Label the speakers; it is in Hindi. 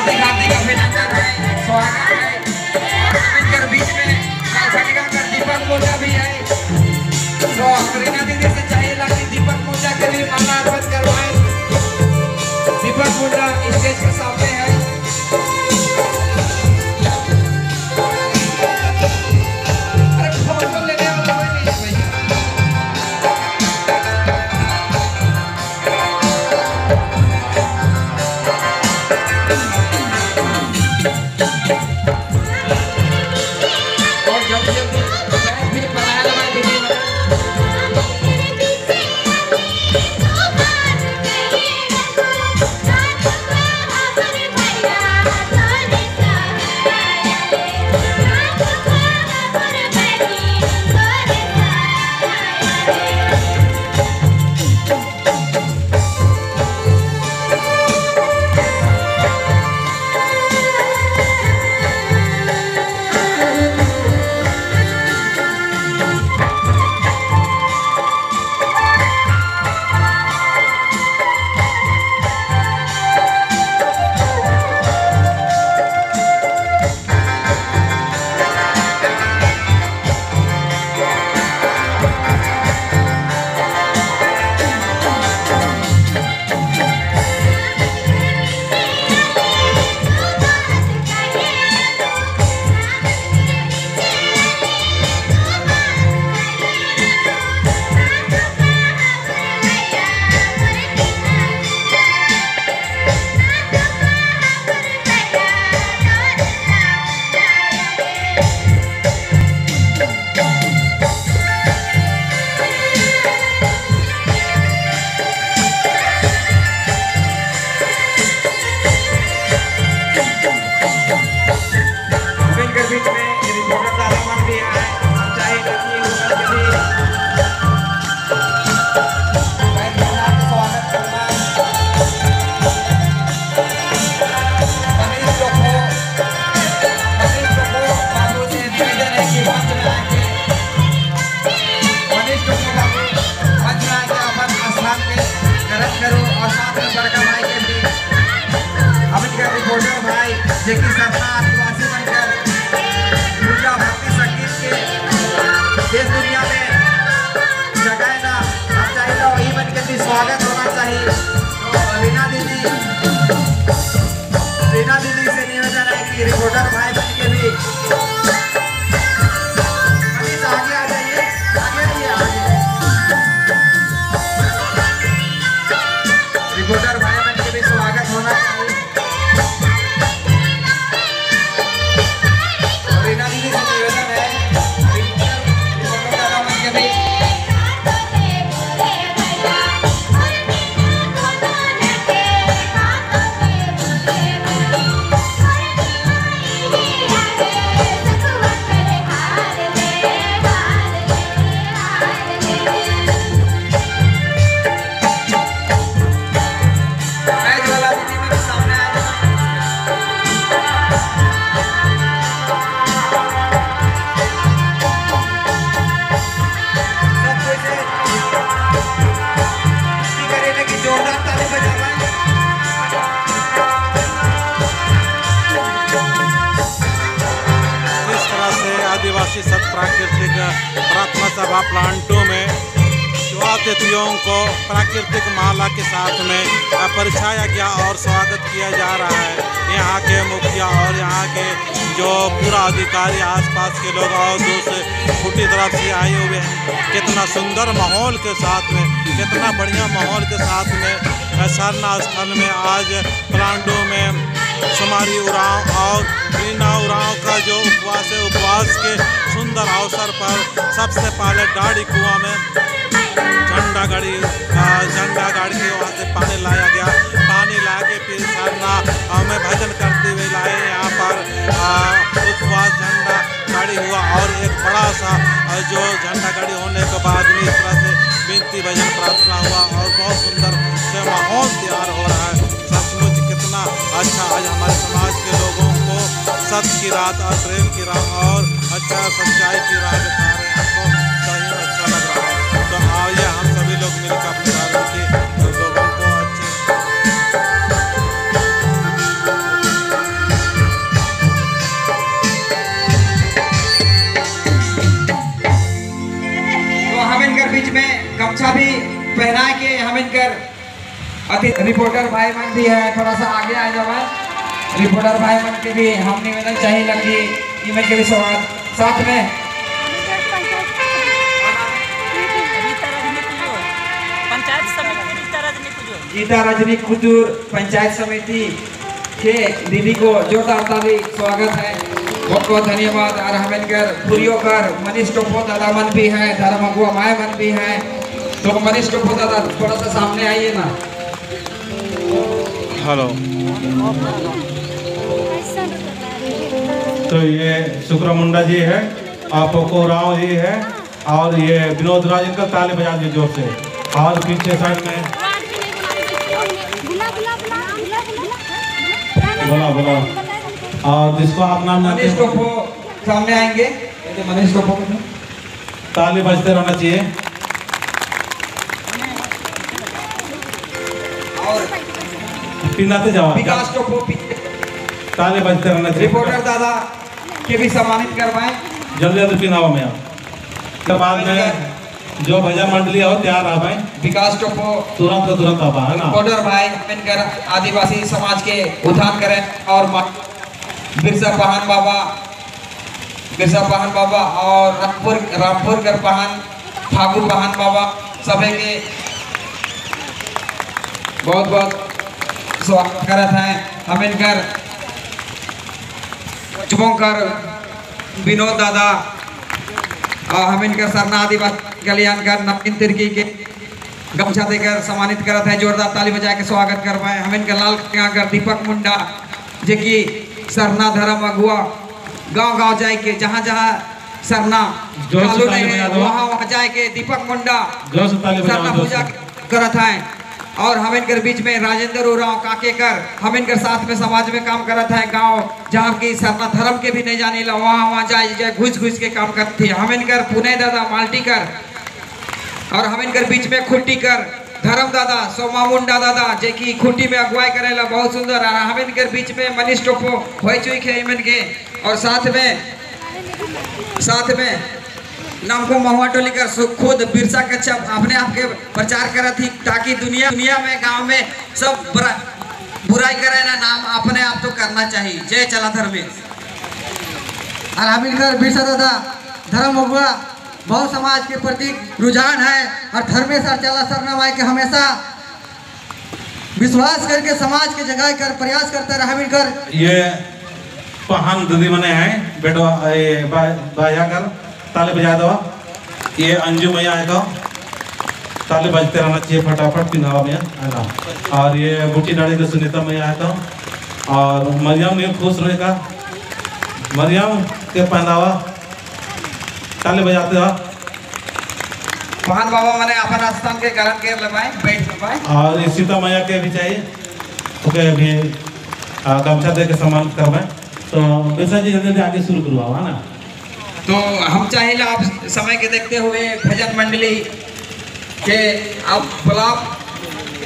Speaker 1: हार्दिक हार्दिक अभिनंदन है, स्वागत है। इनके बीच में खड़िया कर दीपक मोजा भी है, तो रीना दीदी से चाहिए कि दीपक मोजा के लिए माला अर्पण करवाएं। दीपक मोजा स्टेज के सामने है। जेकी सपना आदिवासी बनकर पूजा भक्ति संगीत के देश दुनिया में जगह ना हम चाहिए वही बनकर भी स्वागत होना चाहिए। तो रीना दीदी से निवेदन है कि रिपोर्टर भाई बन के भी आगे आ जाइए, आगे आइए, रिपोर्टर भाई बन के भी स्वागत होना चाहिए।
Speaker 2: आदिवासी सत प्राकृतिक प्रार्थना सभा प्लांटो में युवा अतिथियों को प्राकृतिक माला के साथ में परिछाया गया और स्वागत किया जा रहा है। यहाँ के मुखिया और यहाँ के जो पूरा अधिकारी, आसपास के लोग और दूसरे फूटी तरफ से आए हुए हैं। कितना सुंदर माहौल के साथ में, कितना बढ़िया माहौल के साथ में सरना स्थल में आज प्लांटो में सुमारी उरांव और रीना उरांव का जो उपवास है, उपवास के सुंदर अवसर पर सबसे पहले डाड़ी कुआं में झंडा गाड़ी के वहाँ से पानी लाया गया। पानी ला के फिर सरना में भजन करते हुए लाए यहाँ पर उपवास झंडा गाड़ी हुआ और एक बड़ा सा जो झंडा गाड़ी होने के बाद में इस तरह से विनती भजन प्रार्थना हुआ और बहुत सुंदर से माहौल तैयार हो रहा है। सचमुच कितना अच्छा आज हमारे समाज के लोगों को सत्य की राह और प्रेम की राह और अच्छा सच्चाई की राह दिखा रहे हैं। हमको सही में अच्छा लग रहा है। तो आइए हम सभी लोग मिलकर अपने धर्म के लोगों को अच्छे
Speaker 1: बाकी रिपोर्टर भाई मन भी है, थोड़ा सा आगे आ जाए। रिपोर्टर भाई मन के भी हम निवेदन चाहिए लगी इमेज के भी स्वागत साथ में गीता रजनी कुजूर पंचायत समिति के दीदी को जोरदार ताली स्वागत है, बहुत बहुत धन्यवाद। और हमें पुरियोकर मनीष टोपो दादा मन भी है, धर्म अगुआ माए मन भी है। तो मनीष टोपो दादा थोड़ा सा सामने आइए ना।
Speaker 2: हेलो। तो ये शुक्र मुंडा जी है, पोको राव जी है, और ये विनोद राज, इनका ताली बजा दिए जोर से। और पीछे साइड में बोला और जिसको आप नाम जानते
Speaker 1: मनीष टोपो सामने आएंगे। मनीष टोपो
Speaker 2: ताली बजते रहना चाहिए।
Speaker 1: और
Speaker 2: पिनाते जाओ,
Speaker 1: विकास टोपो
Speaker 2: ताली बजते रहना चाहिए।
Speaker 1: रिपोर्टर दादा के भी सम्मानित करवाएं।
Speaker 2: जल्दी जल्दी पिनावा में आप। के बाद में जो भजन मंडली हो तैयार आ भाई।
Speaker 1: विकास टोपो
Speaker 2: तुरंत आप है ना।
Speaker 1: रिपोर्टर भाई मिलकर आदिवासी समाज के उत्थान करें। और बिरसा पहान बाबा और रामपुर कर पहान फागू पहान बाबा सभी के बहुत बहुत स्वागत करत हैं। हम इनकर चुपंकर विनोद दादा और हम इनकर सरना आदिवासी कल्याण कर नवीन तिर्की के गमछा देकर सम्मानित करत है। जोरदार ताली बजा के स्वागत करवाए। हम इनका लाल कर दीपक मुंडा जे की सरना धर्म अगुआ गांव जाए के जहाँ सरना चालू नहीं है वहाँ जाए के दीपक मुंडा सरना पूजा करत है। और हम इनकर बीच में राजेंद्र उराव काकेकर हम इनकर साथ में समाज में काम करत है। गांव जहाँ की सरना धर्म के भी नहीं जाने ला वहाँ जाए घुस के काम करती है। हम इनकर पुणे दादा माल्टी कर और हम इनकर बीच में खुट्टी कर धर्म दादा सोमा मुंडा दादा जे की खुट्टी में अगुवाई करेला बहुत सुंदर। हम इनकर बीच में मनीष टोपो हो चुके हैं इनके। और साथ में नाम को महुआ टोली कर खुद बिरसा कच्छप अपने आप के प्रचार करा थी ताकि दुनिया में गांव में सब बुराई करे ना, नाम अपने आप तो करना चाहिए। जय चला धर्मेश।
Speaker 3: और हम इनकर बिरसा दादा धर्म अगुआ बहुत समाज के प्रति रुझान है। और धर्मेश और चला सरना माई के हमेशा विश्वास करके समाज के जगह कर प्रयास करते रहे। हम इनकर
Speaker 2: ये पहान दीदी मने हैं बेटो बाया कर ताली बजा दो। ये अंजू मैया है तो ताली बजते रहना चाहिए फटाफट पिनावा में है ना। और ये बूटी डाली तो सुनीता मैया है तो। और मरियम ने खुश रहेगा, मरियम के पहनावा ताली बजाते हो।
Speaker 1: पहान बाबा मैंने अपन स्थान के कारण के लगाए बैठ लगाए।
Speaker 2: और सीता मैया के भी चाहिए ओके भी गमछा दे के सम्मानित करवाएं। तो बिरसा जी जल्दी आगे शुरू करवाओ है ना।
Speaker 1: तो हम चाहिए आप समय के देखते हुए भजन मंडली के आप बुलाव